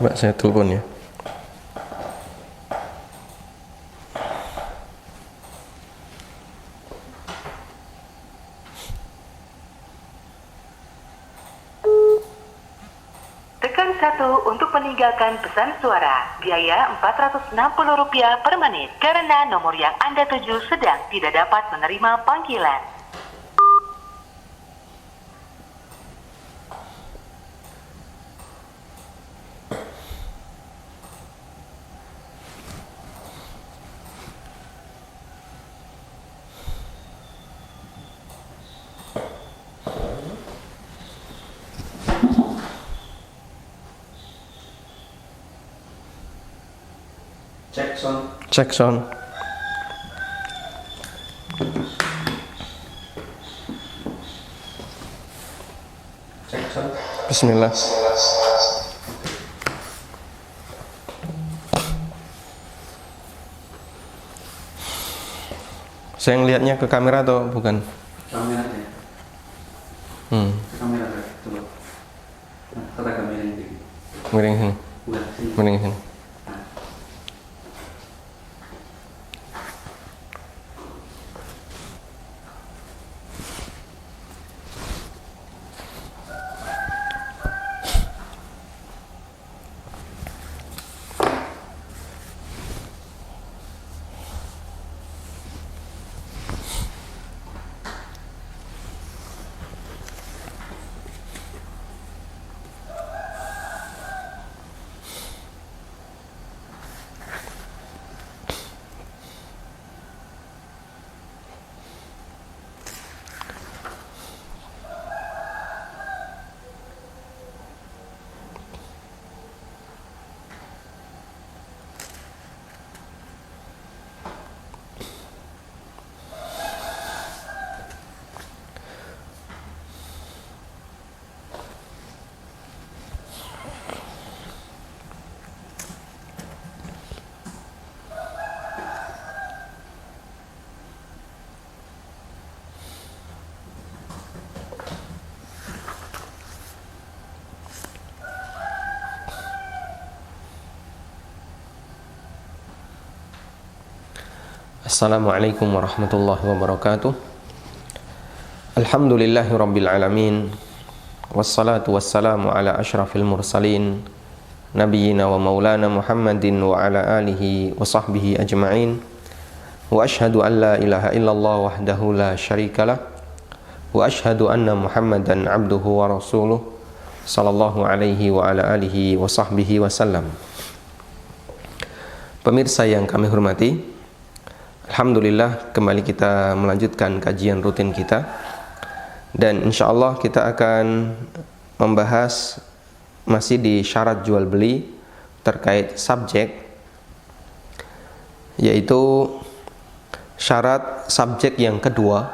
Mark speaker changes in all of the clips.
Speaker 1: Coba saya telepon ya.
Speaker 2: Tekan 1 untuk meninggalkan pesan suara. Biaya Rp460 per menit. Karena nomor yang Anda tuju sedang tidak dapat menerima panggilan.
Speaker 3: Cek sound.
Speaker 1: Cek sound.
Speaker 3: Cek sound.
Speaker 1: Bismillah. Saya ngelihatnya ke kamera atau bukan?
Speaker 3: Kameranya. Kamera coba. Nah, kata kamera ini.
Speaker 1: Miring sini.
Speaker 3: Bukan sini.
Speaker 1: Miring sini. Assalamualaikum warahmatullahi wabarakatuh. Alhamdulillahi rabbil alamin. Wassalatu wassalamu ala ashrafil mursalin nabiyyina wa maulana Muhammadin wa ala alihi wa sahbihi ajma'in. Wa ashhadu an la ilaha illallah wahdahu la syarikalah. Wa ashhadu anna Muhammadan abduhu wa rasuluh sallallahu alaihi wa ala alihi wa sahbihi wasallam. Pemirsa yang kami hormati, alhamdulillah kembali kita melanjutkan kajian rutin kita, dan insya Allah kita akan membahas masih di syarat jual beli terkait subjek, yaitu syarat subjek yang kedua,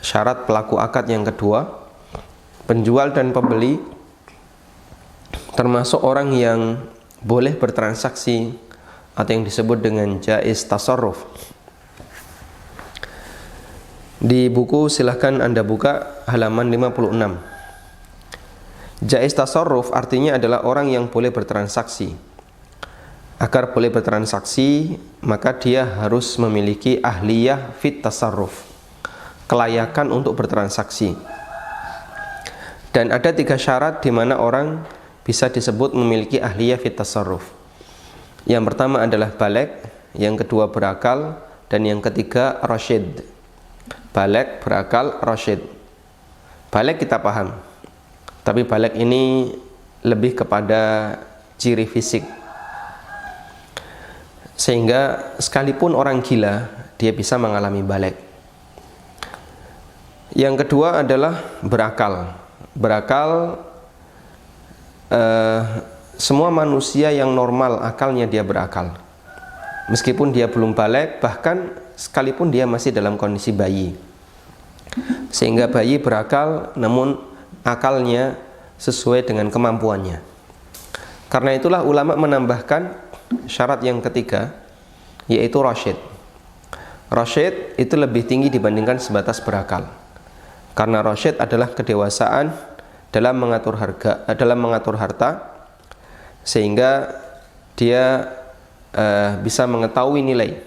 Speaker 1: syarat pelaku akad yang kedua. Penjual dan pembeli termasuk orang yang boleh bertransaksi atau yang disebut dengan jaiz tasarruf. Di buku silahkan Anda buka halaman 56. Jaiz tasarruf artinya adalah orang yang boleh bertransaksi. Agar boleh bertransaksi, maka dia harus memiliki ahliyah fit tasarruf, kelayakan untuk bertransaksi. Dan ada 3 syarat di mana orang bisa disebut memiliki ahliyah fit tasarruf. Yang pertama adalah baligh, yang kedua berakal, dan yang ketiga rasyid. Baligh, berakal, rasyid. Baligh kita paham, tapi baligh ini lebih kepada ciri fisik, sehingga sekalipun orang gila dia bisa mengalami baligh. Yang kedua adalah berakal. Berakal, semua manusia yang normal akalnya dia berakal, meskipun dia belum baligh, bahkan sekalipun dia masih dalam kondisi bayi, sehingga bayi berakal namun akalnya sesuai dengan kemampuannya. Karena itulah ulama menambahkan syarat yang ketiga, yaitu rasyid. Rasyid itu lebih tinggi dibandingkan sebatas berakal, karena rasyid adalah kedewasaan dalam mengatur harta sehingga dia bisa mengetahui nilai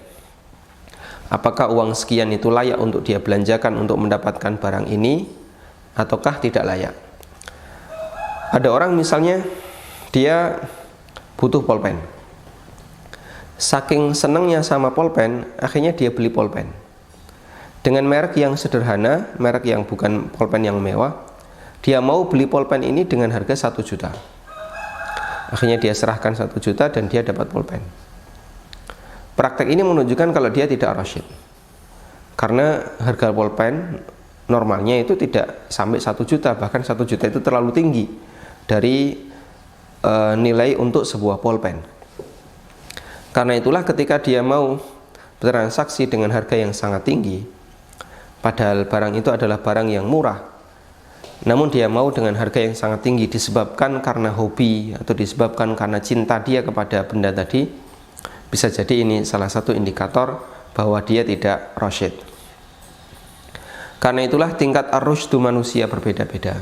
Speaker 1: apakah uang sekian itu layak untuk dia belanjakan untuk mendapatkan barang ini ataukah tidak layak. Ada orang misalnya dia butuh pulpen, saking senangnya sama pulpen akhirnya dia beli pulpen dengan merek yang sederhana, merek yang bukan pulpen yang mewah. Dia mau beli pulpen ini dengan harga 1 juta. Akhirnya dia serahkan 1 juta dan dia dapat pulpen. Praktek ini menunjukkan kalau dia tidak rasyid, karena harga pulpen normalnya itu tidak sampai 1 juta, bahkan 1 juta itu terlalu tinggi dari nilai untuk sebuah pulpen. Karena itulah ketika dia mau bertransaksi dengan harga yang sangat tinggi, padahal barang itu adalah barang yang murah, namun dia mau dengan harga yang sangat tinggi disebabkan karena hobi atau disebabkan karena cinta dia kepada benda tadi, bisa jadi ini salah satu indikator bahwa dia tidak rasyid. Karena itulah tingkat ar-rusydu manusia berbeda-beda,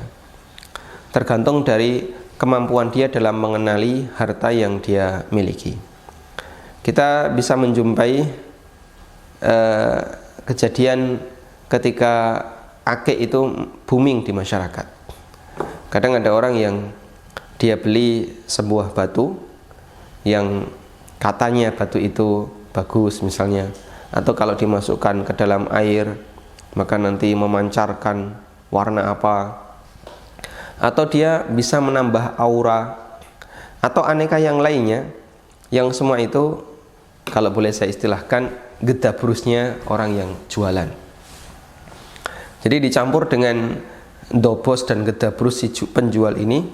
Speaker 1: tergantung dari kemampuan dia dalam mengenali harta yang dia miliki. Kita bisa menjumpai kejadian ketika akik itu booming di masyarakat. Kadang ada orang yang dia beli sebuah batu yang katanya batu itu bagus misalnya, atau kalau dimasukkan ke dalam air maka nanti memancarkan warna apa, atau dia bisa menambah aura, atau aneka yang lainnya, yang semua itu kalau boleh saya istilahkan gedabrusnya orang yang jualan. Jadi dicampur dengan dobos dan gedabrus si penjual ini,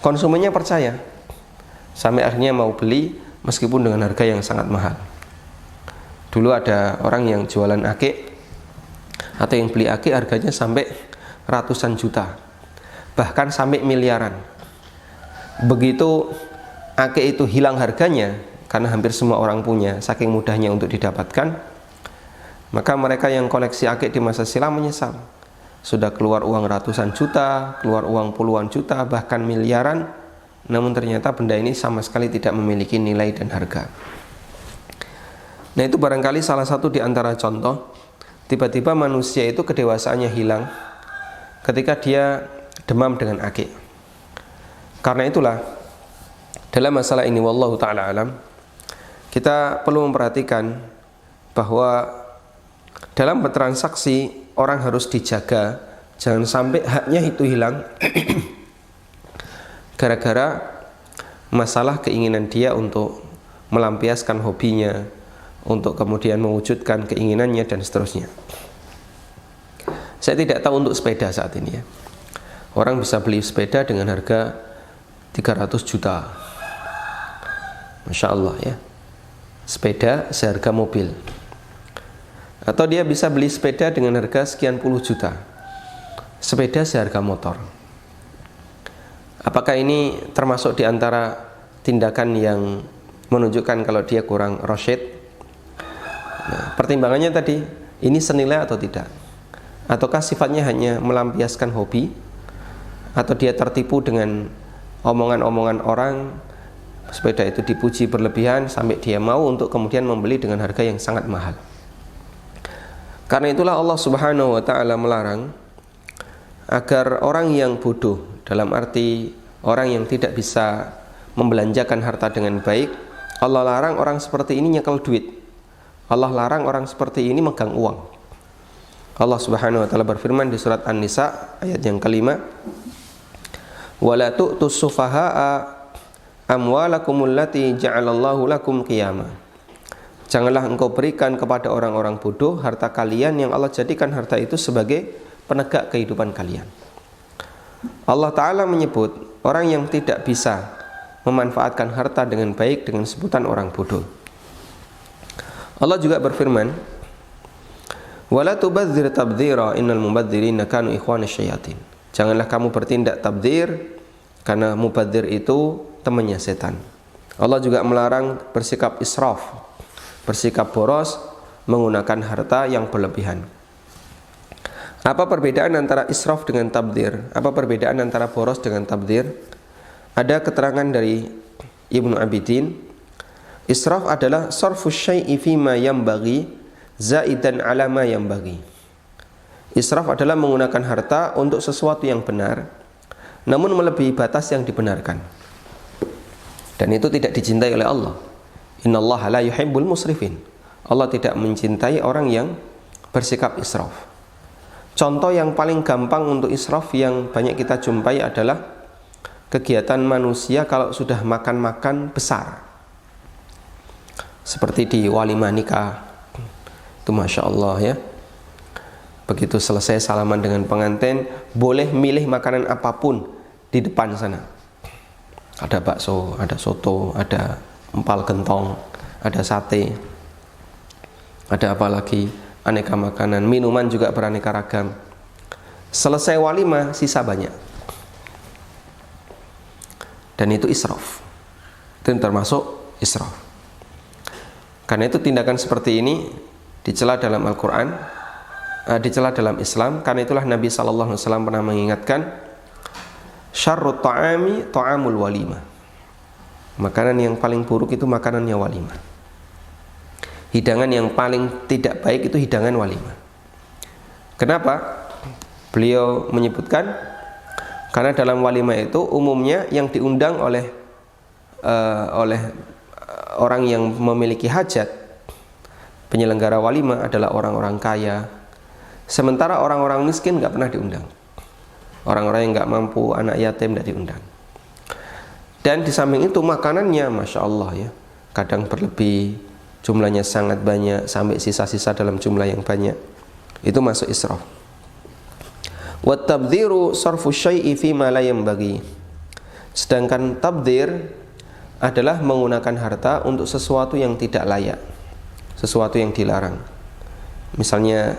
Speaker 1: konsumennya percaya sampai akhirnya mau beli meskipun dengan harga yang sangat mahal. Dulu ada orang yang jualan akik atau yang beli akik harganya sampai ratusan juta, bahkan sampai miliaran. Begitu akik itu hilang harganya, karena hampir semua orang punya, saking mudahnya untuk didapatkan, maka mereka yang koleksi akik di masa silam menyesal. Sudah keluar uang ratusan juta, keluar uang puluhan juta, bahkan miliaran, namun ternyata benda ini sama sekali tidak memiliki nilai dan harga. Nah, itu barangkali salah satu di antara contoh tiba-tiba manusia itu kedewasaannya hilang ketika dia demam dengan akik. Karena itulah dalam masalah ini wallahu ta'ala alam, kita perlu memperhatikan bahwa dalam bertransaksi orang harus dijaga jangan sampai haknya itu hilang gara-gara masalah keinginan dia untuk melampiaskan hobinya, untuk kemudian mewujudkan keinginannya dan seterusnya. Saya tidak tahu untuk sepeda saat ini ya. Orang bisa beli sepeda dengan harga 300 juta. Masya Allah ya. Sepeda seharga mobil. Atau dia bisa beli sepeda dengan harga sekian puluh juta. Sepeda seharga motor. Apakah ini termasuk di antara tindakan yang menunjukkan kalau dia kurang rasyid? Nah, pertimbangannya tadi, ini senilai atau tidak? Ataukah sifatnya hanya melampiaskan hobi? Atau dia tertipu dengan omongan-omongan orang, sepeda itu dipuji berlebihan sampai dia mau untuk kemudian membeli dengan harga yang sangat mahal. Karena itulah Allah Subhanahu wa ta'ala melarang agar orang yang bodoh, dalam arti orang yang tidak bisa membelanjakan harta dengan baik, Allah larang orang seperti ini nyekel duit. Allah larang orang seperti ini megang uang. Allah Subhanahu wa ta'ala berfirman di surat An-Nisa ayat yang kelima, wala tu'tus sufaha'a amwalakumul lati ja'alallahu lakum qiyama. Janganlah engkau berikan kepada orang-orang bodoh harta kalian yang Allah jadikan harta itu sebagai penegak kehidupan kalian. Allah Ta'ala menyebut orang yang tidak bisa memanfaatkan harta dengan baik dengan sebutan orang bodoh. Allah juga berfirman, wala tubadzir tabdzira innal mubadzirina kanu ikhwanash syayatin. Janganlah kamu bertindak tabdzir, karena mubadzir itu temannya setan. Allah juga melarang bersikap israf, bersikap boros, menggunakan harta yang berlebihan. Apa perbedaan antara israf dengan tabdzir? Apa perbedaan antara boros dengan tabdzir? Ada keterangan dari Ibnu Abidin, israf adalah sarfu syai'i fima yambaghi zaidan ala ma yambaghi. Israf adalah menggunakan harta untuk sesuatu yang benar namun melebihi batas yang dibenarkan. Dan itu tidak dicintai oleh Allah. Innallaha la yuhibbul musrifin. Allah tidak mencintai orang yang bersikap israf. Contoh yang paling gampang untuk israf yang banyak kita jumpai adalah kegiatan manusia kalau sudah makan-makan besar. Seperti di walimah nikah. Itu Masya Allah ya. Begitu selesai salaman dengan pengantin, boleh milih makanan apapun di depan sana. Ada bakso, ada soto, ada empal gentong, ada sate, ada apa lagi, aneka makanan, minuman juga beraneka ragam. Selesai walimah, sisa banyak. Dan itu israf. Itu termasuk israf. Karena itu tindakan seperti ini dicela dalam Al-Quran, dicela dalam Islam. Karena itulah Nabi SAW pernah mengingatkan, syarrut ta'ami ta'amul walimah. Makanan yang paling buruk itu makanannya walimah. Hidangan yang paling tidak baik itu hidangan walimah. Kenapa? Beliau menyebutkan karena dalam walimah itu umumnya yang diundang oleh orang yang memiliki hajat, penyelenggara walimah adalah orang-orang kaya. Sementara orang-orang miskin nggak pernah diundang. Orang-orang yang nggak mampu, anak yatim tidak diundang. Dan di samping itu makanannya, Masya Allah ya, kadang berlebih, jumlahnya sangat banyak, sampai sisa-sisa dalam jumlah yang banyak. Itu masuk israf. Wa tabdziru sarfu syai'i fi ma la yanbaghi. Sedangkan tabdzir adalah menggunakan harta untuk sesuatu yang tidak layak, sesuatu yang dilarang. Misalnya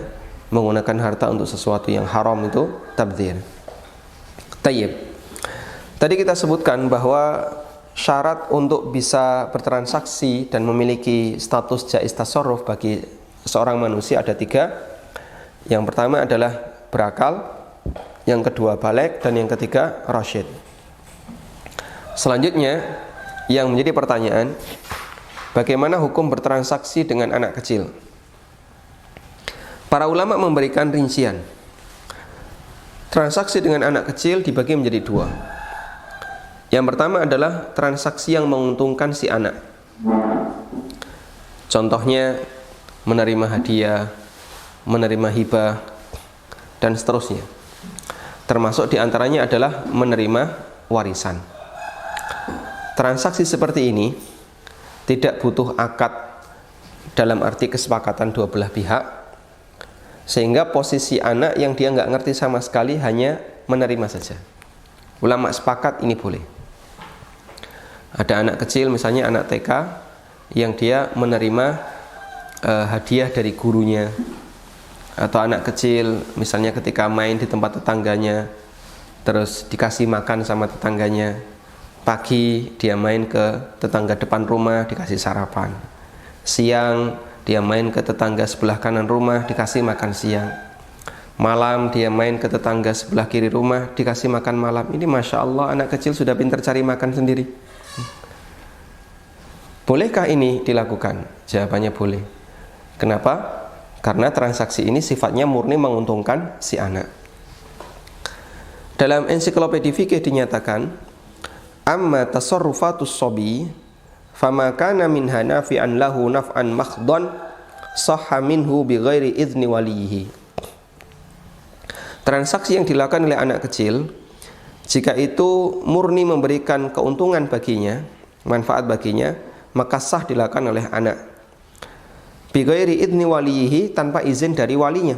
Speaker 1: menggunakan harta untuk sesuatu yang haram itu tabdzir. Tayyib. Tadi kita sebutkan bahwa syarat untuk bisa bertransaksi dan memiliki status jaiz tasarruf bagi seorang manusia ada 3. Yang pertama adalah berakal, yang kedua baligh, dan yang ketiga rasyid. Selanjutnya yang menjadi pertanyaan, bagaimana hukum bertransaksi dengan anak kecil? Para ulama memberikan rincian. Transaksi dengan anak kecil dibagi menjadi 2. Yang pertama adalah transaksi yang menguntungkan si anak. Contohnya menerima hadiah, menerima hibah, dan seterusnya. Termasuk diantaranya adalah menerima warisan. Transaksi seperti ini tidak butuh akad dalam arti kesepakatan dua belah pihak, sehingga posisi anak yang dia nggak ngerti sama sekali hanya menerima saja. Ulama sepakat ini boleh. Ada anak kecil, misalnya anak TK, yang dia menerima hadiah dari gurunya. Atau anak kecil, misalnya ketika main di tempat tetangganya, terus dikasih makan sama tetangganya. Pagi dia main ke tetangga depan rumah, dikasih sarapan. Siang dia main ke tetangga sebelah kanan rumah, dikasih makan siang. Malam dia main ke tetangga sebelah kiri rumah, dikasih makan malam. Ini Masya Allah, anak kecil sudah pintar cari makan sendiri. Bolehkah ini dilakukan? Jawabannya boleh. Kenapa? Karena transaksi ini sifatnya murni menguntungkan si anak. Dalam ensiklopedia fikih dinyatakan, amma tasarrufatus sobi fama kana minha nafi'an lahu naf'an makhdhan sahha minhu bighairi idzni walihi. Transaksi yang dilakukan oleh anak kecil, jika itu murni memberikan keuntungan baginya, manfaat baginya, maka sah dilakukan oleh anak. Bighairi idzni walihi, tanpa izin dari walinya.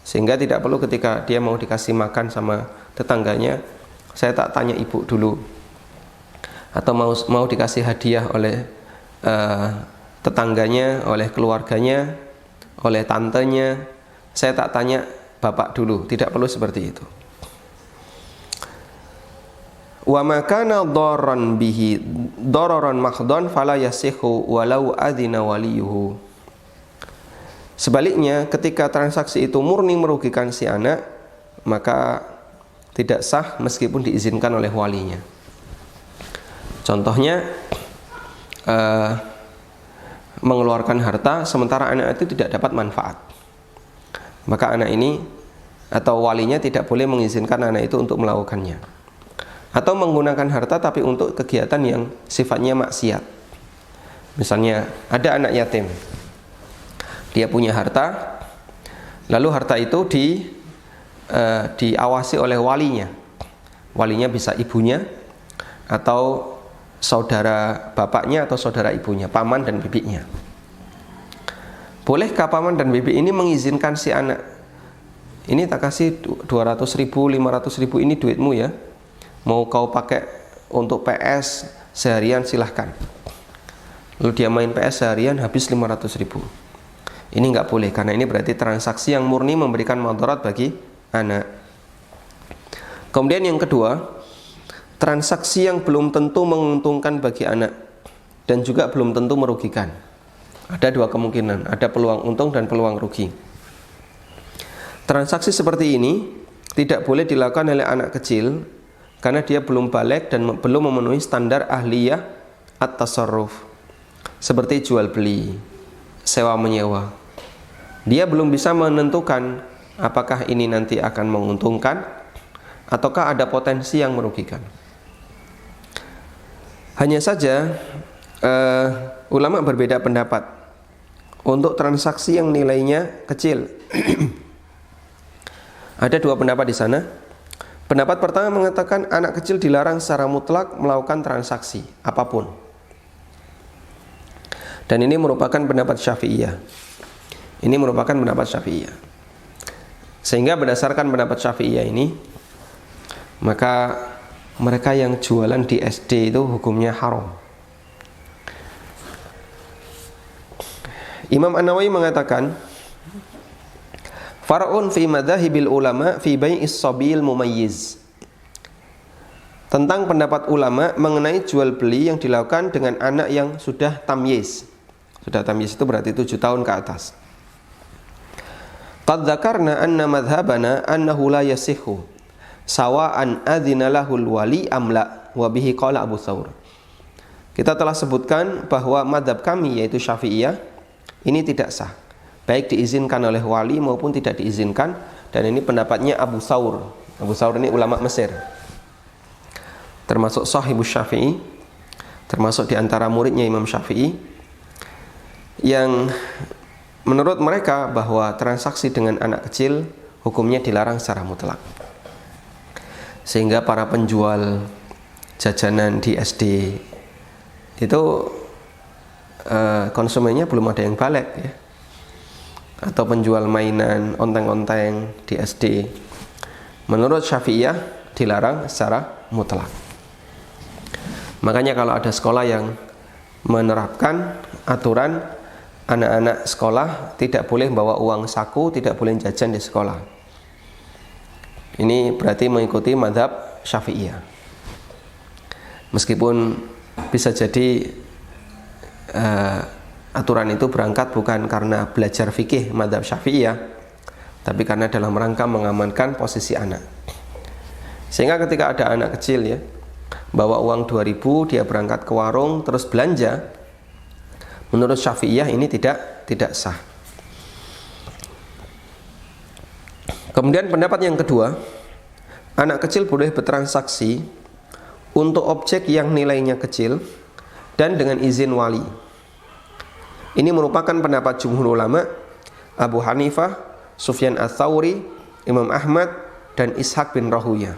Speaker 1: Sehingga tidak perlu ketika dia mau dikasih makan sama tetangganya, saya tak tanya ibu dulu. Atau mau dikasih hadiah oleh tetangganya, oleh keluarganya, oleh tantenya, saya tak tanya bapak dulu. Tidak perlu seperti itu. Wa ma kana dharran bihi dararan makhdhan fala yasihu walau adzina waliyuhu. Sebaliknya, ketika transaksi itu murni merugikan si anak, maka tidak sah meskipun diizinkan oleh walinya. Contohnya mengeluarkan harta sementara anak itu tidak dapat manfaat, maka anak ini atau walinya tidak boleh mengizinkan anak itu untuk melakukannya. Atau menggunakan harta tapi untuk kegiatan yang sifatnya maksiat. Misalnya ada anak yatim, dia punya harta, lalu harta itu diawasi oleh walinya. Walinya bisa ibunya atau saudara bapaknya atau saudara ibunya, paman dan bibinya. Bolehkah paman dan bibi ini mengizinkan si anak, ini tak kasih 200.000, 500.000, ini duitmu ya, mau kau pakai untuk PS seharian silahkan. Lalu dia main PS seharian habis 500.000. Ini nggak boleh, karena ini berarti transaksi yang murni memberikan mudarat bagi anak. Kemudian yang kedua, transaksi yang belum tentu menguntungkan bagi anak dan juga belum tentu merugikan. Ada dua kemungkinan, ada peluang untung dan peluang rugi. Transaksi seperti ini tidak boleh dilakukan oleh anak kecil karena dia belum baligh dan belum memenuhi standar ahliyah at-tasarruf, seperti jual beli, sewa menyewa. Dia belum bisa menentukan apakah ini nanti akan menguntungkan ataukah ada potensi yang merugikan. Hanya saja ulama berbeda pendapat untuk transaksi yang nilainya kecil. Ada dua pendapat di sana. Pendapat pertama mengatakan anak kecil dilarang secara mutlak melakukan transaksi apapun. Dan ini merupakan pendapat Syafi'iyah. Ini merupakan pendapat Syafi'iyah. Sehingga berdasarkan pendapat Syafi'iyah ini, maka mereka yang jualan di SD itu hukumnya haram. Imam An-Nawawi mengatakan, far'un fi madzahibil ulama fi bai'is sabil mumayyiz. Tentang pendapat ulama mengenai jual beli yang dilakukan dengan anak yang sudah tamyiz. Sudah tamyiz itu berarti 7 tahun ke atas. Qad dzakarna anna madhhabana annahu la yasihhu sawa'an adzina lahul wali amla wa bihi qala Abu Thawr. Kita telah sebutkan bahwa madhab kami yaitu Syafi'iyah ini tidak sah, baik diizinkan oleh wali maupun tidak diizinkan, dan ini pendapatnya Abu Thawr. Abu Thawr ini ulama Mesir, termasuk sahibus Syafi'i, termasuk di antara muridnya Imam Syafi'i, yang menurut mereka bahwa transaksi dengan anak kecil hukumnya dilarang secara mutlak. Sehingga para penjual jajanan di SD itu konsumennya belum ada yang baligh ya. Atau penjual mainan onteng-onteng di SD, menurut Syafi'iyah dilarang secara mutlak. Makanya kalau ada sekolah yang menerapkan aturan anak-anak sekolah tidak boleh bawa uang saku, tidak boleh jajan di sekolah, ini berarti mengikuti mazhab Syafi'iyah. Meskipun bisa jadi aturan itu berangkat bukan karena belajar fikih mazhab Syafi'iyah, tapi karena dalam rangka mengamankan posisi anak. Sehingga ketika ada anak kecil ya, bawa uang 2.000, dia berangkat ke warung terus belanja, menurut Syafi'iyah ini tidak sah. Kemudian pendapat yang kedua, anak kecil boleh bertransaksi untuk objek yang nilainya kecil dan dengan izin wali. Ini merupakan pendapat jumhur ulama, Abu Hanifah, Sufyan Ats-Tsauri, Imam Ahmad, dan Ishaq bin Rahuyah.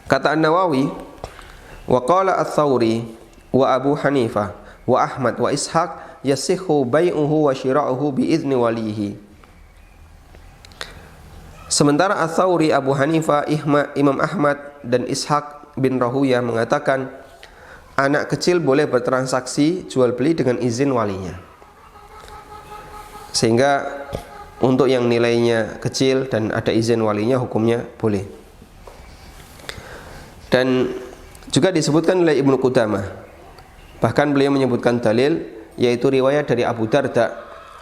Speaker 1: Kata An-Nawawi, wa qala Ats-Tsauri wa Abu Hanifah wa Ahmad wa Ishaq yasihhu bai'uhu wa shira'uhu bi izni walihi. Sementara Ats-Tsauri, Abu Hanifah, Imam Ahmad, dan Ishaq bin Rahuyah mengatakan anak kecil boleh bertransaksi jual beli dengan izin walinya. Sehingga untuk yang nilainya kecil dan ada izin walinya hukumnya boleh. Dan juga disebutkan oleh Ibnu Qudamah, bahkan beliau menyebutkan dalil yaitu riwayat dari Abu Darda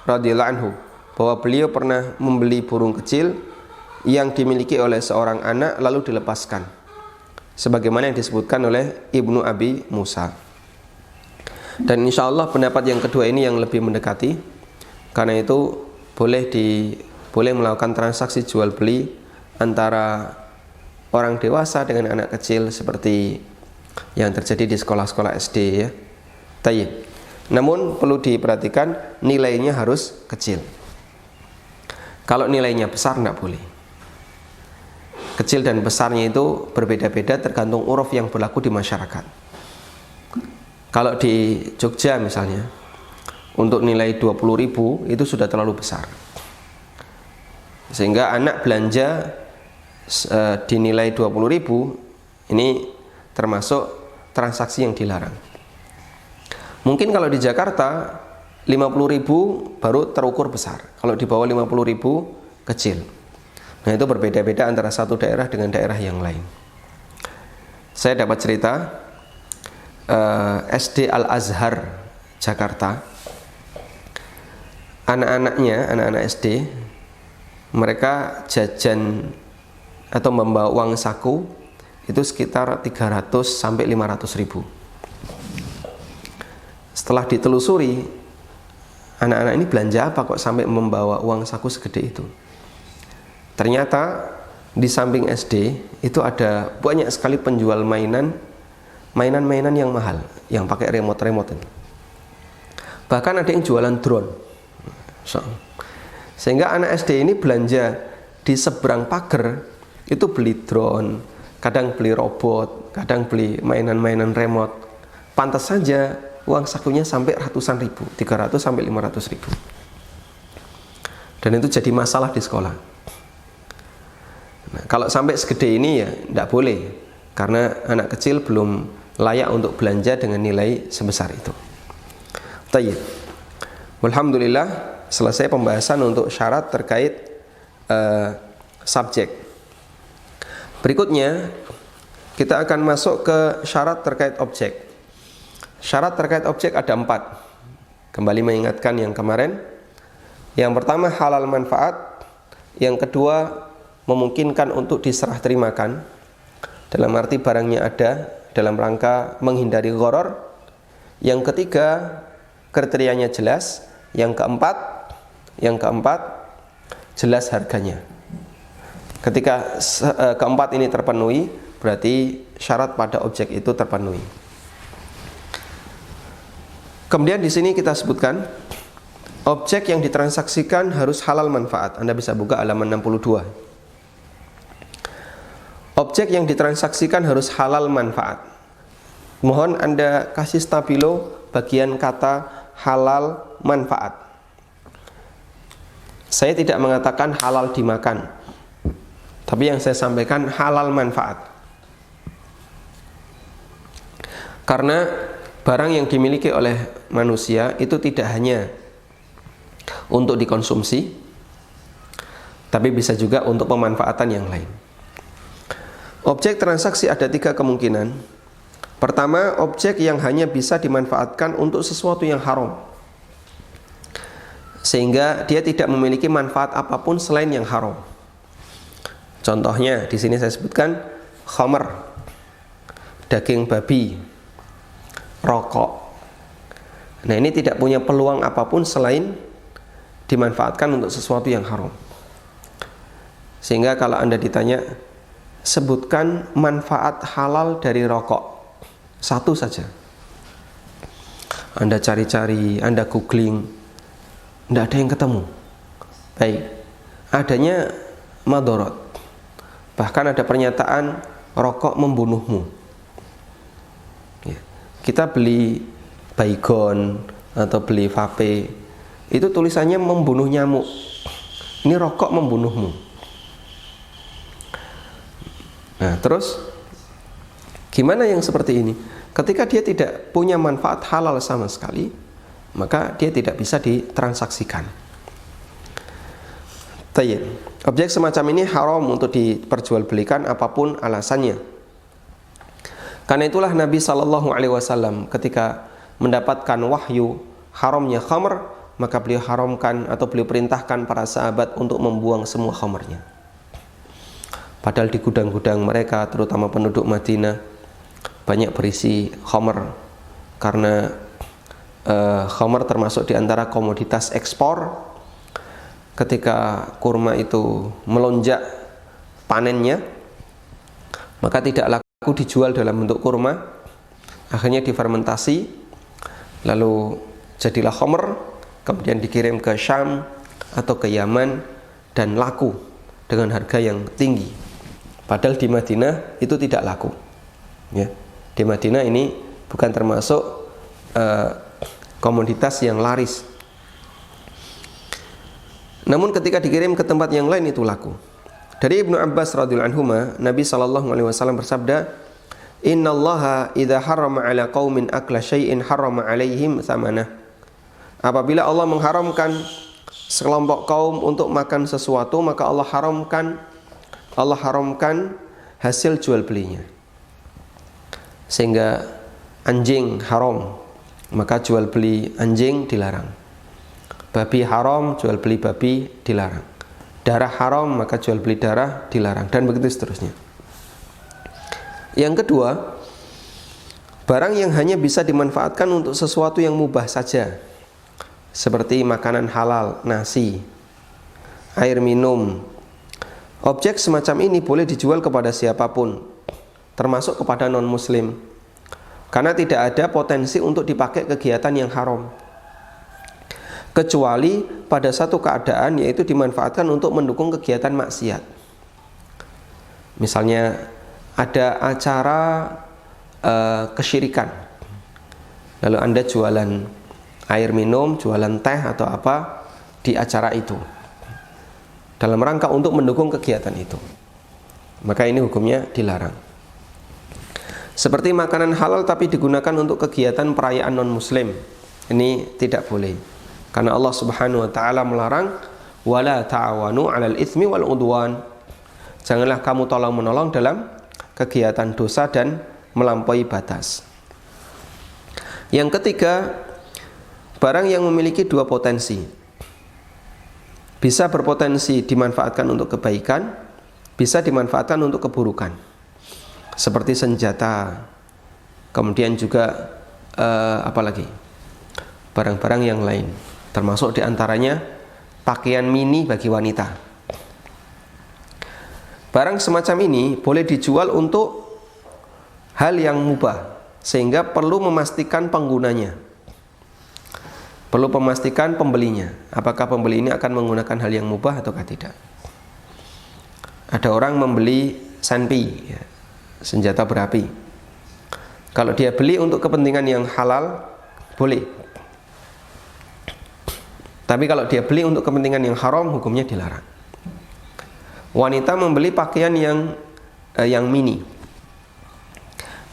Speaker 1: radhiyallahu anhu bahwa beliau pernah membeli burung kecil yang dimiliki oleh seorang anak lalu dilepaskan. sebagaimana yang disebutkan oleh Ibnu Abi Musa. Dan insya Allah pendapat yang kedua ini yang lebih mendekati, karena itu boleh melakukan transaksi jual beli antara orang dewasa dengan anak kecil seperti yang terjadi di sekolah-sekolah SD ya. Tayyib. Namun perlu diperhatikan nilainya harus kecil. Kalau nilainya besar tidak boleh. Kecil dan besarnya itu berbeda-beda tergantung uruf yang berlaku di masyarakat. Kalau di Jogja misalnya, untuk nilai 20.000 itu sudah terlalu besar. Sehingga anak belanja dinilai 20.000 ini termasuk transaksi yang dilarang. Mungkin kalau di Jakarta 50.000 baru terukur besar. Kalau di bawah 50.000 kecil. Nah, itu berbeda-beda antara satu daerah dengan daerah yang lain. Saya dapat cerita SD Al-Azhar Jakarta, anak-anak SD mereka jajan atau membawa uang saku itu sekitar 300 sampai 500 ribu. Setelah ditelusuri, anak-anak ini belanja apa kok sampai membawa uang saku segede itu? Ternyata di samping SD itu ada banyak sekali penjual mainan yang mahal, yang pakai remote. Bahkan ada yang jualan drone. Sehingga anak SD ini belanja di seberang pagar itu beli drone, kadang beli robot, kadang beli mainan-mainan remote. Pantas saja uang sakunya sampai ratusan ribu, 300 sampai 500 ribu. Dan itu jadi masalah di sekolah. Nah, kalau sampai segede ini ya tidak boleh, karena anak kecil belum layak untuk belanja dengan nilai sebesar itu. Tayyib. Alhamdulillah selesai pembahasan untuk syarat terkait subjek. Berikutnya kita akan masuk ke syarat terkait objek. Syarat terkait objek ada 4. Kembali mengingatkan yang kemarin. Yang pertama halal manfaat. Yang kedua memungkinkan untuk diserah terimakan, dalam arti barangnya ada dalam rangka menghindari gharar. Yang ketiga kriterianya jelas. Yang keempat jelas harganya. Ketika keempat ini terpenuhi, berarti syarat pada objek itu terpenuhi. Kemudian di sini kita sebutkan objek yang ditransaksikan harus halal manfaat. Anda bisa buka halaman 62. Objek yang ditransaksikan harus halal manfaat. Mohon Anda kasih stabilo bagian kata halal manfaat. Saya tidak mengatakan halal dimakan, tapi yang saya sampaikan halal manfaat. Karena barang yang dimiliki oleh manusia itu tidak hanya untuk dikonsumsi, tapi bisa juga untuk pemanfaatan yang lain. Objek transaksi ada 3 kemungkinan. Pertama, objek yang hanya bisa dimanfaatkan untuk sesuatu yang haram, sehingga dia tidak memiliki manfaat apapun selain yang haram. Contohnya di sini saya sebutkan khamr, daging babi, rokok. Nah, ini tidak punya peluang apapun selain dimanfaatkan untuk sesuatu yang haram. Sehingga kalau Anda ditanya, sebutkan manfaat halal dari rokok, 1 saja. Anda cari-cari, Anda googling, tidak ada yang ketemu. Baik, adanya madorot. Bahkan ada pernyataan rokok membunuhmu. Ya. Kita beli baygon atau beli vape, itu tulisannya membunuh nyamuk. Ini rokok membunuhmu. Nah, terus gimana yang seperti ini? Ketika dia tidak punya manfaat halal sama sekali, maka dia tidak bisa ditransaksikan. Tayyib. Objek semacam ini haram untuk diperjualbelikan apapun alasannya. Karena itulah Nabi SAW ketika mendapatkan wahyu haramnya khamr, maka beliau haramkan atau beliau perintahkan para sahabat untuk membuang semua khamrnya. Padahal di gudang-gudang mereka, terutama penduduk Madinah, banyak berisi khamr, karena khamr termasuk di antara komoditas ekspor. Ketika kurma itu melonjak panennya, maka tidak laku dijual dalam bentuk kurma, akhirnya difermentasi, lalu jadilah khamr, kemudian dikirim ke Syam atau ke Yaman dan laku dengan harga yang tinggi. Padahal di Madinah itu tidak laku. Ya. Di Madinah ini bukan termasuk komoditas yang laris. Namun ketika dikirim ke tempat yang lain itu laku. Dari Ibnu Abbas radhiyallahu anhu, Nabi sallallahu alaihi wasallam bersabda, "Innallaha idza harrama 'ala qaumin akla syai'in harrama 'alaihim tsamanah." Apabila Allah mengharamkan sekelompok kaum untuk makan sesuatu, maka Allah haramkan hasil jual belinya. Sehingga anjing haram, maka jual beli anjing dilarang. Babi haram, jual beli babi dilarang. Darah haram, maka jual beli darah dilarang, dan begitu seterusnya. Yang kedua, barang yang hanya bisa dimanfaatkan untuk sesuatu yang mubah saja, seperti makanan halal, nasi, air minum. Objek semacam ini boleh dijual kepada siapapun, termasuk kepada non-muslim, karena tidak ada potensi untuk dipakai kegiatan yang haram, kecuali pada satu keadaan, yaitu dimanfaatkan untuk mendukung kegiatan maksiat. Misalnya ada acara kesyirikan, lalu Anda jualan air minum, jualan teh atau apa di acara itu, dalam rangka untuk mendukung kegiatan itu, maka ini hukumnya dilarang. Seperti makanan halal tapi digunakan untuk kegiatan perayaan non-muslim, ini tidak boleh, karena Allah Subhanahu wa taala melarang, wala ta'awanu 'alal itsmi wal 'udwan. Janganlah kamu tolong-menolong dalam kegiatan dosa dan melampaui batas. Yang ketiga, barang yang memiliki dua potensi, bisa berpotensi dimanfaatkan untuk kebaikan, bisa dimanfaatkan untuk keburukan, seperti senjata, kemudian juga apalagi barang-barang yang lain, termasuk diantaranya pakaian mini bagi wanita. Barang semacam ini boleh dijual untuk hal yang mubah, sehingga perlu memastikan penggunanya, perlu memastikan pembelinya, apakah pembeli ini akan menggunakan hal yang mubah ataukah tidak. Ada orang membeli sanpi, ya, senjata berapi. Kalau dia beli untuk kepentingan yang halal, boleh. Tapi kalau dia beli untuk kepentingan yang haram, hukumnya dilarang. Wanita membeli pakaian yang mini,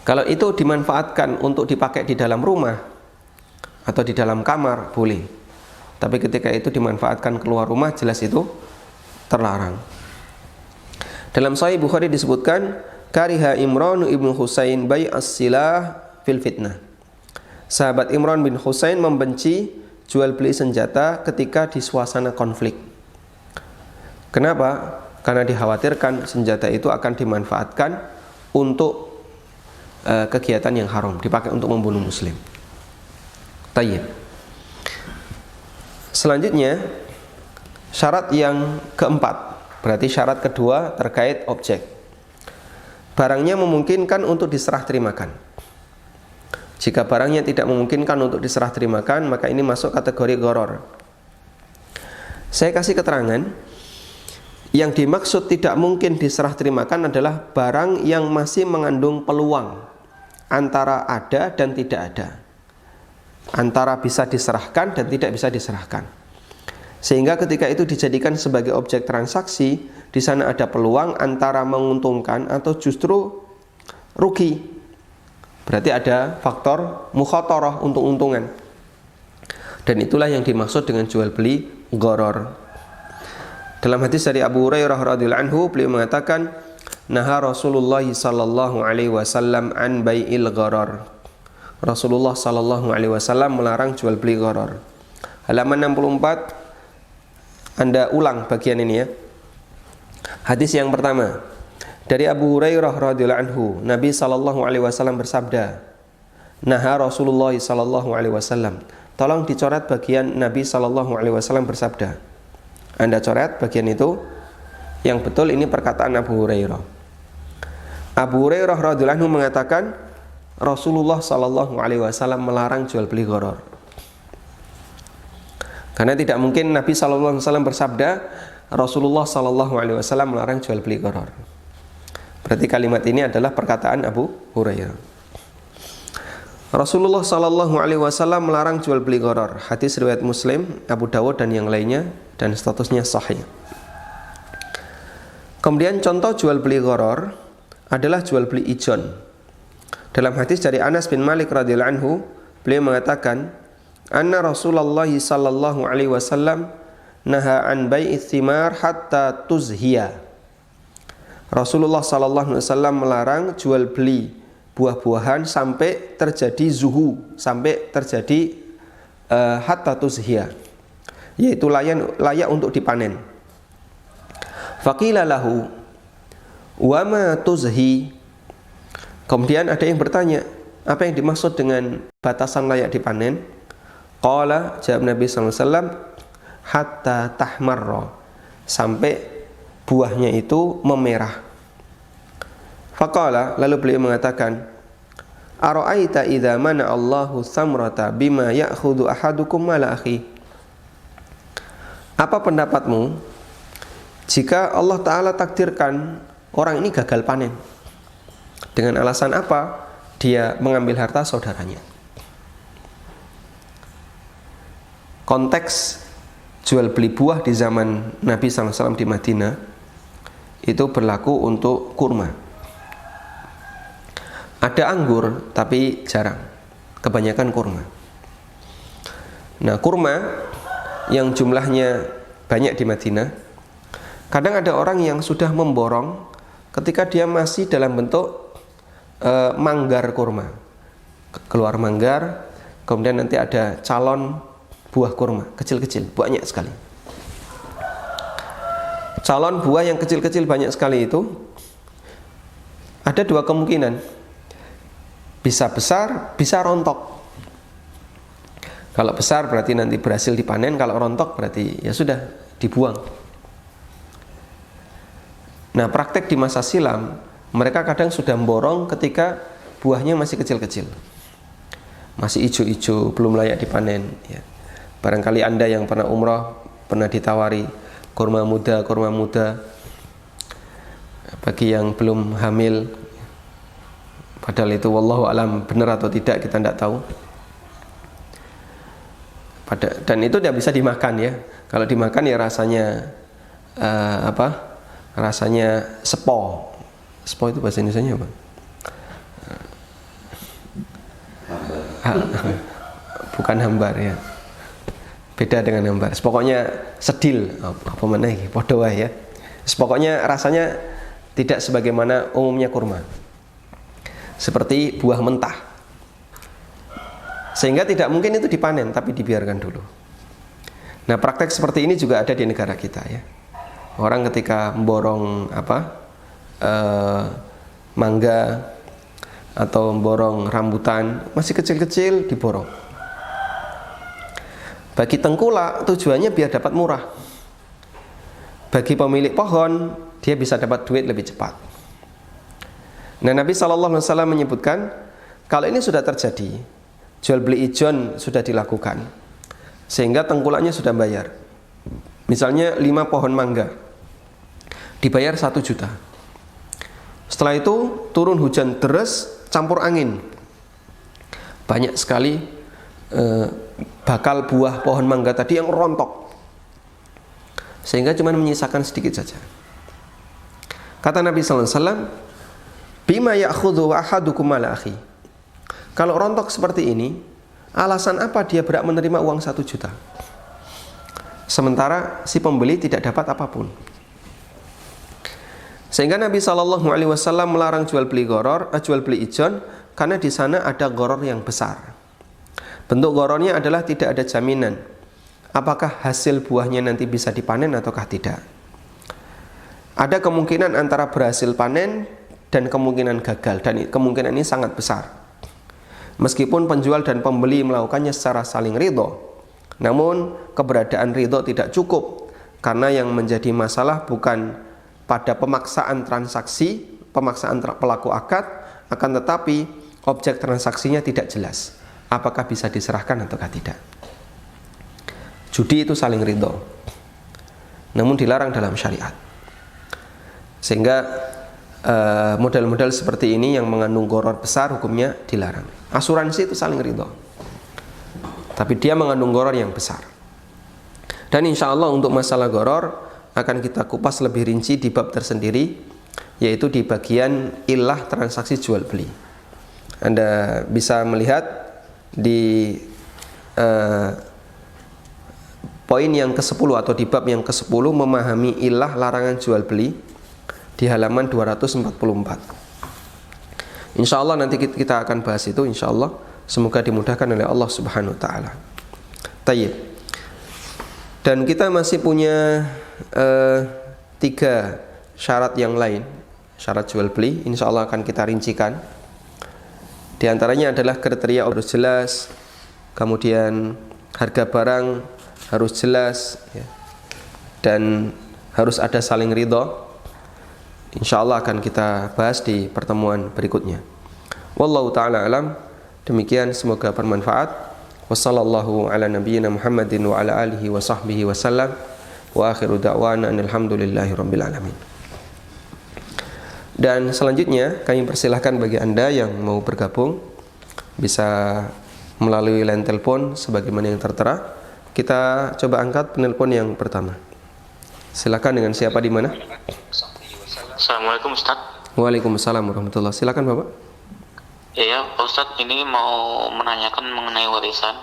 Speaker 1: kalau itu dimanfaatkan untuk dipakai di dalam rumah atau di dalam kamar, boleh. Tapi ketika itu dimanfaatkan keluar rumah, jelas itu terlarang. Dalam Sahih Bukhari disebutkan, kariha Imran ibn Husain bai'as silah fil fitnah. Sahabat Imran bin Husain membenci jual beli senjata ketika di suasana konflik. Kenapa? Karena dikhawatirkan senjata itu akan dimanfaatkan untuk kegiatan yang haram, dipakai untuk membunuh muslim. Tayyib. Selanjutnya, syarat yang keempat, berarti syarat kedua terkait objek. Barangnya memungkinkan untuk diserah terimakan. Jika barangnya tidak memungkinkan untuk diserah terimakan, maka ini masuk kategori gharar. Saya kasih keterangan. Yang dimaksud tidak mungkin diserah terimakan adalah barang yang masih mengandung peluang antara ada dan tidak ada, antara bisa diserahkan dan tidak bisa diserahkan. Sehingga ketika itu dijadikan sebagai objek transaksi, di sana ada peluang antara menguntungkan atau justru rugi. Berarti ada faktor mukhatarah, untung-untungan. Dan itulah yang dimaksud dengan jual beli gharar. Dalam hadis dari Abu Hurairah radhiyallahu anhu, beliau mengatakan, naha Rasulullah sallallahu alaihi wasallam an bai'il gharar. Rasulullah sallallahu alaihi wasallam melarang jual beli gharar. Halaman 64, Anda ulang bagian ini ya. Hadis yang pertama, Dari Abu Hurairah radhiyallahu anhu, Nabi sallallahu alaihi wasallam bersabda, "Naha Rasulullah sallallahu alaihi wasallam." Tolong dicoret bagian Nabi sallallahu alaihi wasallam bersabda. Anda coret bagian itu. Yang betul ini perkataan Abu Hurairah. Abu Hurairah radhiyallahu anhu mengatakan, Rasulullah sallallahu alaihi wasallam melarang jual beli gharar. Karena tidak mungkin Nabi sallallahu alaihi wasallam bersabda, Rasulullah sallallahu alaihi wasallam melarang jual beli gharar. Berarti kalimat ini adalah perkataan Abu Hurairah. Rasulullah sallallahu alaihi wasallam melarang jual beli gharar. Hadis riwayat Muslim, Abu Dawud dan yang lainnya, dan statusnya sahih. Kemudian contoh jual beli gharar adalah jual beli ijon. Dalam hadis dari Anas bin Malik radhiyallahu anhu, beliau mengatakan, anna Rasulullah sallallahu alaihi wasallam naha an bai'i thimar hatta tuzhiya. Rasulullah sallallahu alaihi wasallam melarang jual beli buah-buahan sampai terjadi zuhu, sampai terjadi hatta tuzhiya, yaitu layak untuk dipanen. Faqila lahu wa ma tuzhi. Kemudian ada yang bertanya, apa yang dimaksud dengan batasan layak dipanen? Qala, jawab Nabi sallallahu alaihi wasallam, hatta tahmarra, sampai buahnya itu memerah. Faqala, lalu beliau mengatakan, ara'aita idza mana Allahu thamrata bima ya'khudhu ahadukum mala akhi. Apa pendapatmu jika Allah Ta'ala takdirkan orang ini gagal panen? Dengan alasan apa dia mengambil harta saudaranya? Konteks jual beli buah di zaman Nabi SAW di Madinah itu berlaku untuk kurma. Ada anggur tapi jarang, kebanyakan kurma. Nah, kurma yang jumlahnya banyak di Madinah, kadang ada orang yang sudah memborong ketika dia masih dalam bentuk manggar kurma. Keluar manggar, kemudian nanti ada calon buah kurma, kecil-kecil, banyak sekali. Calon buah yang kecil-kecil banyak sekali itu ada dua kemungkinan. Bisa besar, bisa rontok. Kalau besar berarti nanti berhasil dipanen, kalau rontok berarti ya sudah dibuang. Nah, praktek di masa silam, mereka kadang sudah memborong ketika buahnya masih kecil-kecil, masih hijau-hijau, belum layak dipanen ya. Barangkali Anda yang pernah umrah pernah ditawari kurma muda bagi yang belum hamil, padahal itu wallahu alam benar atau tidak kita tidak tahu. Dan itu tidak bisa dimakan ya. Kalau dimakan ya rasanya rasanya sepo. Sepo itu bahasa Indonesianya apa? Bukan hambar ya. Beda dengan hambar. Pokoknya sedil. Apa mana ini? Podo ya. Pokoknya rasanya tidak sebagaimana umumnya kurma. Seperti buah mentah. Sehingga tidak mungkin itu dipanen, tapi dibiarkan dulu. Nah, praktek seperti ini juga ada di negara kita ya. Orang ketika memborong mangga atau memborong rambutan masih kecil-kecil diborong. Bagi tengkulak tujuannya biar dapat murah. Bagi pemilik pohon dia bisa dapat duit lebih cepat. Nah, Nabi SAW menyebutkan kalau ini sudah terjadi, jual beli ijon sudah dilakukan, sehingga tengkulaknya sudah bayar. Misalnya 5 pohon mangga dibayar 1 juta. Setelah itu turun hujan deras campur angin, banyak sekali bakal buah pohon mangga tadi yang rontok, sehingga cuma menyisakan sedikit saja. Kata Nabi SAW, bima ya'khudhu ahadukum ala akhi. Kalau rontok seperti ini, alasan apa dia berhak menerima uang 1 juta? Sementara si pembeli tidak dapat apapun. Sehingga Nabi SAW melarang jual beli ijon, karena di sana ada gharar yang besar. Bentuk ghararnya adalah tidak ada jaminan apakah hasil buahnya nanti bisa dipanen ataukah tidak. Ada kemungkinan antara berhasil panen dan kemungkinan gagal, dan kemungkinan ini sangat besar. Meskipun penjual dan pembeli melakukannya secara saling ridho, namun keberadaan ridho tidak cukup, karena yang menjadi masalah bukan pada pemaksaan transaksi, pemaksaan pelaku akad, akan tetapi objek transaksinya tidak jelas, apakah bisa diserahkan ataukah tidak. Judi itu saling ridho, namun dilarang dalam syariat. Sehingga model-model seperti ini yang mengandung gharar besar hukumnya dilarang. Asuransi itu saling ridho, tapi dia mengandung gharar yang besar. Dan insya Allah untuk masalah gharar akan kita kupas lebih rinci di bab tersendiri, yaitu di bagian ilah transaksi jual beli. Anda bisa melihat di poin yang ke-10 atau di bab yang ke-10, memahami ilah larangan jual beli, di halaman 244. Insya Allah nanti kita akan bahas itu, insya Allah. Semoga dimudahkan oleh Allah Subhanahu wa ta'ala. Tayyib. Dan kita masih punya 3 syarat yang lain, syarat jual beli, insya Allah akan kita rincikan. Di antaranya adalah kriteria harus jelas, kemudian harga barang harus jelas, ya, dan harus ada saling ridho. Insya Allah akan kita bahas di pertemuan berikutnya. Wallahu ta'ala alam. Demikian, semoga bermanfaat. Wassallallahu ala nabiyyina Muhammadin wa ala alihi wa sahbihi wa sallam. Wa akhiru da'wana alhamdulillahi rabbil alamin. Dan selanjutnya kami persilahkan bagi Anda yang mau bergabung, bisa melalui line telepon sebagaimana yang tertera. Kita coba angkat penelpon yang pertama. Silakan, dengan siapa, di mana?
Speaker 4: Assalamualaikum Ustaz.
Speaker 1: Waalaikumsalam warahmatullahi. Silakan Bapak.
Speaker 4: Iya Pak Ustaz, ini mau menanyakan mengenai warisan.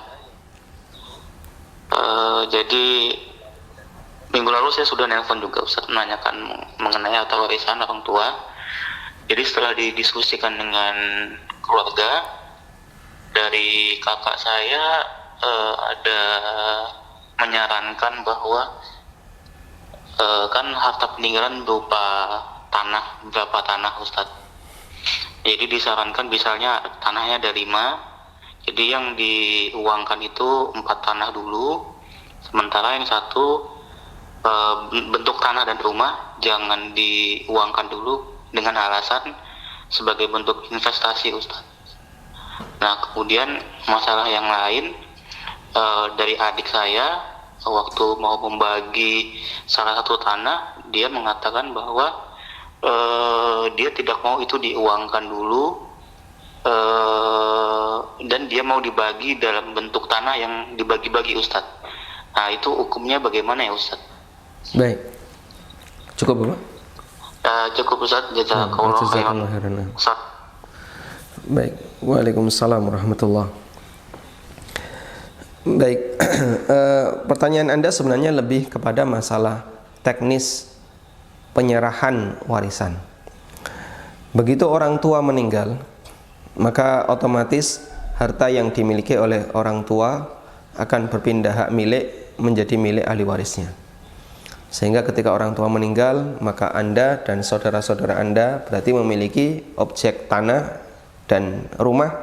Speaker 4: Jadi minggu lalu saya sudah nelpon juga Ustaz, menanyakan mengenai harta warisan orang tua. Jadi setelah didiskusikan dengan keluarga, dari kakak saya ada menyarankan bahwa kan harta peninggalan berupa tanah, berapa tanah Ustadz. Jadi disarankan misalnya tanahnya ada 5, jadi yang diuangkan itu 4 tanah dulu, sementara yang 1 bentuk tanah dan rumah jangan diuangkan dulu dengan alasan sebagai bentuk investasi Ustadz. Nah kemudian masalah yang lain, dari adik saya waktu mau membagi salah satu tanah, dia mengatakan bahwa dia tidak mau itu diuangkan dulu, dan dia mau dibagi dalam bentuk tanah yang dibagi-bagi Ustadz. Nah itu hukumnya bagaimana ya Ustadz?
Speaker 1: Baik, cukup Bapak?
Speaker 4: Cukup Ustadz. Jazakallahu khairan Ustadz.
Speaker 1: Baik, waalaikumsalam warahmatullahi. Baik, pertanyaan Anda sebenarnya lebih kepada masalah teknis penyerahan warisan. Begitu orang tua meninggal, maka otomatis harta yang dimiliki oleh orang tua akan berpindah hak milik menjadi milik ahli warisnya. Sehingga ketika orang tua meninggal, maka Anda dan saudara-saudara Anda berarti memiliki objek tanah dan rumah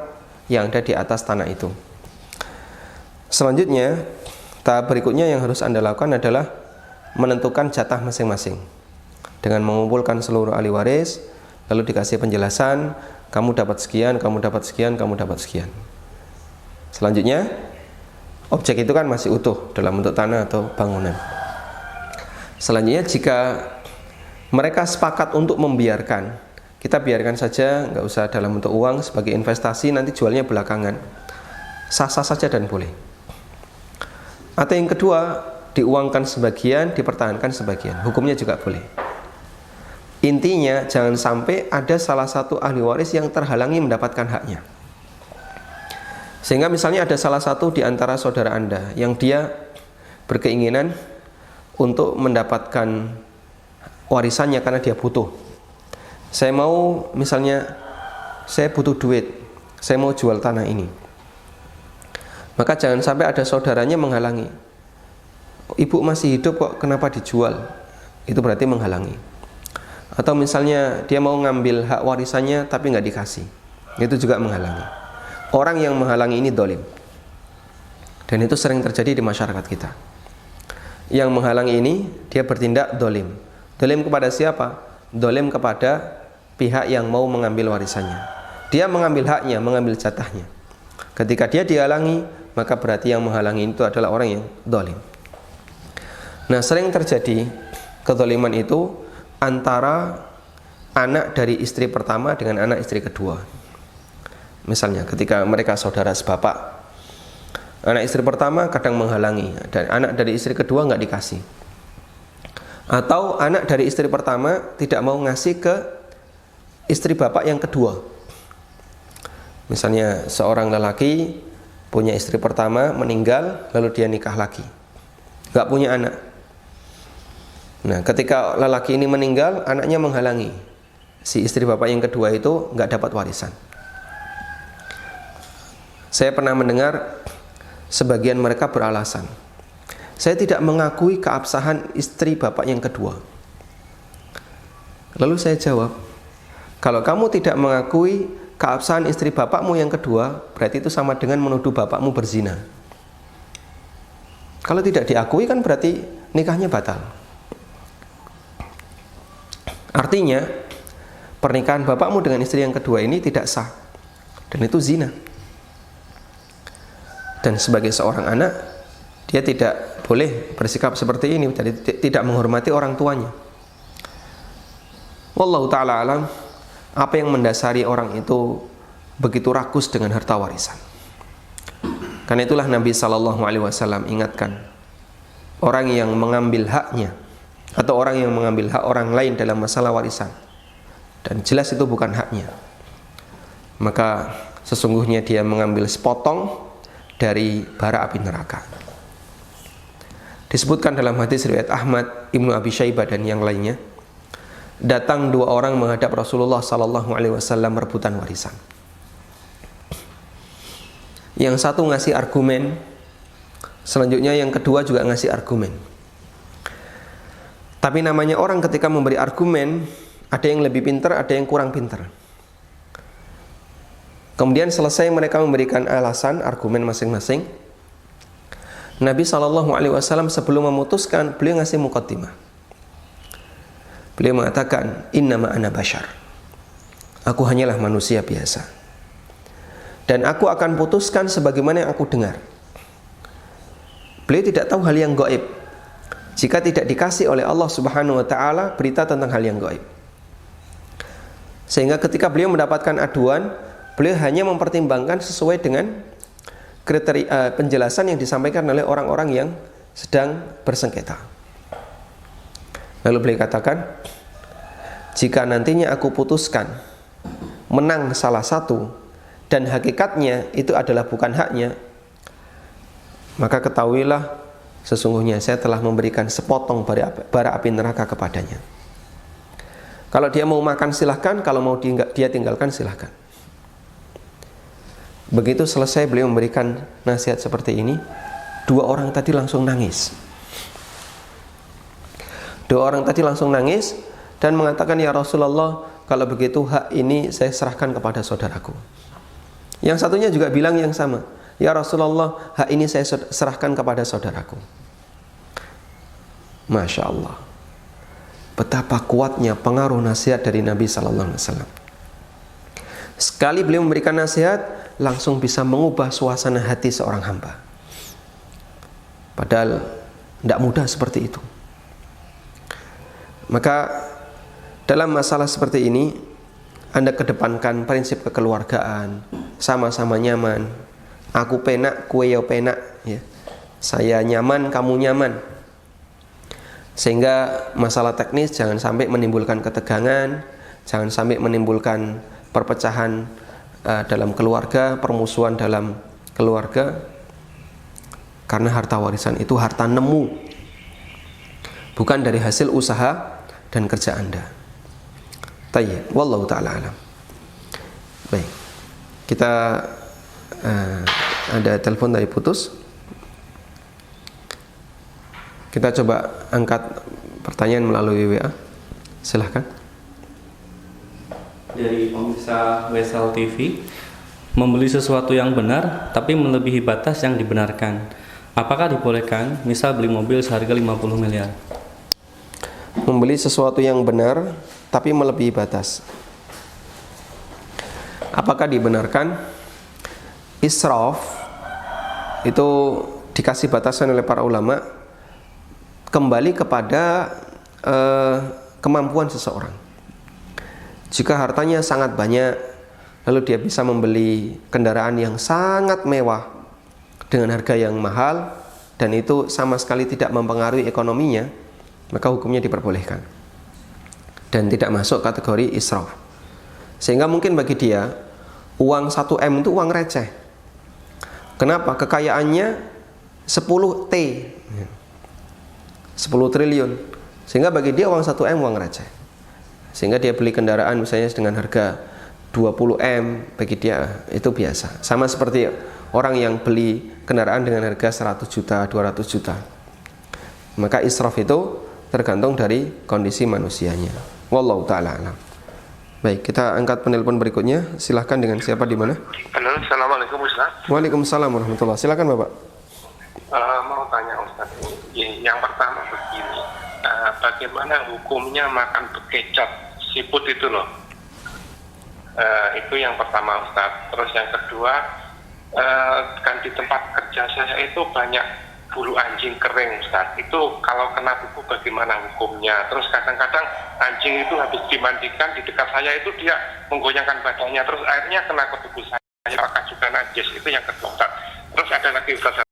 Speaker 1: yang ada di atas tanah itu. Selanjutnya, tahap berikutnya yang harus Anda lakukan adalah menentukan jatah masing-masing dengan mengumpulkan seluruh ahli waris, lalu dikasih penjelasan, kamu dapat sekian, kamu dapat sekian, kamu dapat sekian. Selanjutnya, objek itu kan masih utuh dalam bentuk tanah atau bangunan. Selanjutnya, jika mereka sepakat untuk membiarkan, kita biarkan saja, nggak usah dalam bentuk uang sebagai investasi, nanti jualnya belakangan, sah-sah saja dan boleh. Atau yang kedua, diuangkan sebagian, dipertahankan sebagian, hukumnya juga boleh. Intinya jangan sampai ada salah satu ahli waris yang terhalangi mendapatkan haknya. Sehingga misalnya ada salah satu di antara saudara Anda yang dia berkeinginan untuk mendapatkan warisannya karena dia butuh. Saya mau, misalnya saya butuh duit, saya mau jual tanah ini. Maka jangan sampai ada saudaranya menghalangi. Ibu masih hidup kok, kenapa dijual? Itu berarti menghalangi. Atau misalnya dia mau ngambil hak warisannya tapi nggak dikasih, itu juga menghalangi. Orang yang menghalangi ini dolim, dan itu sering terjadi di masyarakat kita. Yang menghalangi ini dia bertindak dolim. Dolim kepada siapa? Dolim kepada pihak yang mau mengambil warisannya. Dia mengambil haknya, mengambil jatahnya. Ketika dia dihalangi, maka berarti yang menghalangi itu adalah orang yang dolim. Nah, sering terjadi kedoliman itu antara anak dari istri pertama dengan anak istri kedua. Misalnya ketika mereka saudara sebapak, anak istri pertama kadang menghalangi, dan anak dari istri kedua nggak dikasih. Atau anak dari istri pertama tidak mau ngasih ke istri bapak yang kedua. Misalnya seorang lelaki punya istri pertama, meninggal, lalu dia nikah lagi, nggak punya anak. Nah, ketika lelaki ini meninggal, anaknya menghalangi si istri bapak yang kedua itu nggak dapat warisan. Saya pernah mendengar sebagian mereka beralasan, saya tidak mengakui keabsahan istri bapak yang kedua. Lalu saya jawab, kalau kamu tidak mengakui keabsahan istri bapakmu yang kedua, berarti itu sama dengan menuduh bapakmu berzina. Kalau tidak diakui kan berarti nikahnya batal. Artinya pernikahan bapakmu dengan istri yang kedua ini tidak sah, dan itu zina. Dan sebagai seorang anak, dia tidak boleh bersikap seperti ini, jadi tidak menghormati orang tuanya. Wallahu ta'ala alam, apa yang mendasari orang itu begitu rakus dengan harta warisan. Karena itulah Nabi SAW ingatkan, orang yang mengambil haknya atau orang yang mengambil hak orang lain dalam masalah warisan, dan jelas itu bukan haknya, maka sesungguhnya dia mengambil sepotong dari bara api neraka. Disebutkan dalam hadis riwayat Ahmad, Ibnu Abi Syaibah dan yang lainnya, datang dua orang menghadap Rasulullah SAW merebutan warisan. Yang satu ngasih argumen, selanjutnya yang kedua juga ngasih argumen. Tapi namanya orang ketika memberi argumen, ada yang lebih pintar, ada yang kurang pintar. Kemudian selesai mereka memberikan alasan, argumen masing-masing, Nabi SAW sebelum memutuskan, beliau ngasih muqaddimah. Beliau mengatakan, innama ana bashar, aku hanyalah manusia biasa, dan aku akan putuskan sebagaimana yang aku dengar. Beliau tidak tahu hal yang gaib jika tidak dikasih oleh Allah Subhanahu wa ta'ala berita tentang hal yang gaib. Sehingga ketika beliau mendapatkan aduan, beliau hanya mempertimbangkan sesuai dengan kriteria penjelasan yang disampaikan oleh orang-orang yang sedang bersengketa. Lalu beliau katakan, jika nantinya aku putuskan menang salah satu dan hakikatnya itu adalah bukan haknya, maka ketahuilah sesungguhnya saya telah memberikan sepotong bara api neraka kepadanya. Kalau dia mau makan silahkan, kalau mau dia tinggalkan silahkan. Begitu selesai beliau memberikan nasihat seperti ini, dua orang tadi langsung nangis. Dua orang tadi langsung nangis dan mengatakan, ya Rasulullah, kalau begitu hak ini saya serahkan kepada saudaraku. Yang satunya juga bilang yang sama, ya Rasulullah, hak ini saya serahkan kepada saudaraku. Masya Allah, betapa kuatnya pengaruh nasihat dari Nabi SAW. Sekali beliau memberikan nasihat, langsung bisa mengubah suasana hati seorang hamba. Padahal tidak mudah seperti itu. Maka dalam masalah seperti ini, Anda kedepankan prinsip kekeluargaan, sama-sama nyaman. Aku penak, kue yo penak, ya. Saya nyaman, kamu nyaman. Sehingga masalah teknis jangan sampai menimbulkan ketegangan, jangan sampai menimbulkan perpecahan dalam keluarga, permusuhan dalam keluarga. Karena harta warisan itu harta nemu, bukan dari hasil usaha dan kerja Anda. Tayyib, wallahu ta'ala alam. Baik, kita ada telepon dari putus. Kita coba angkat pertanyaan melalui WA. Silahkan.
Speaker 5: Dari pemirsa Wesal TV, membeli sesuatu yang benar tapi melebihi batas yang dibenarkan. Apakah dibolehkan? Misal beli mobil seharga 50 miliar.
Speaker 1: Membeli sesuatu yang benar tapi melebihi batas. Apakah dibenarkan? Israf itu dikasih batasan oleh para ulama kembali kepada kemampuan seseorang. Jika hartanya sangat banyak, lalu dia bisa membeli kendaraan yang sangat mewah dengan harga yang mahal, dan itu sama sekali tidak mempengaruhi ekonominya, maka hukumnya diperbolehkan dan tidak masuk kategori israf. Sehingga mungkin bagi dia uang 1M itu uang receh. Kenapa? Kekayaannya 10 T, 10 triliun. Sehingga bagi dia uang 1M uang receh. Sehingga dia beli kendaraan misalnya dengan harga 20M, bagi dia itu biasa. Sama seperti orang yang beli kendaraan dengan harga 100 juta, 200 juta. Maka israf itu tergantung dari kondisi manusianya. Wallahu ta'ala alam. Baik, kita angkat penelpon berikutnya. Silahkan, dengan siapa, di mana?
Speaker 6: Halo, assalamualaikum Ustaz.
Speaker 1: Waalaikumsalam warahmatullahi. Silakan Bapak.
Speaker 6: Mau tanya Ustaz, yang pertama begini, bagaimana hukumnya makan kecap siput itu loh? Itu yang pertama Ustaz. Terus yang kedua, kan di tempat kerja saya itu banyak bulu anjing kering Ustaz. Itu kalau kena buku bagaimana hukumnya? Terus kadang-kadang anjing itu habis dimandikan di dekat saya itu dia menggoyangkan badannya, terus airnya kena ke tubuh saya, apakah juga najis? Itu yang kedua Ustaz. Terus ada lagi Ustaz,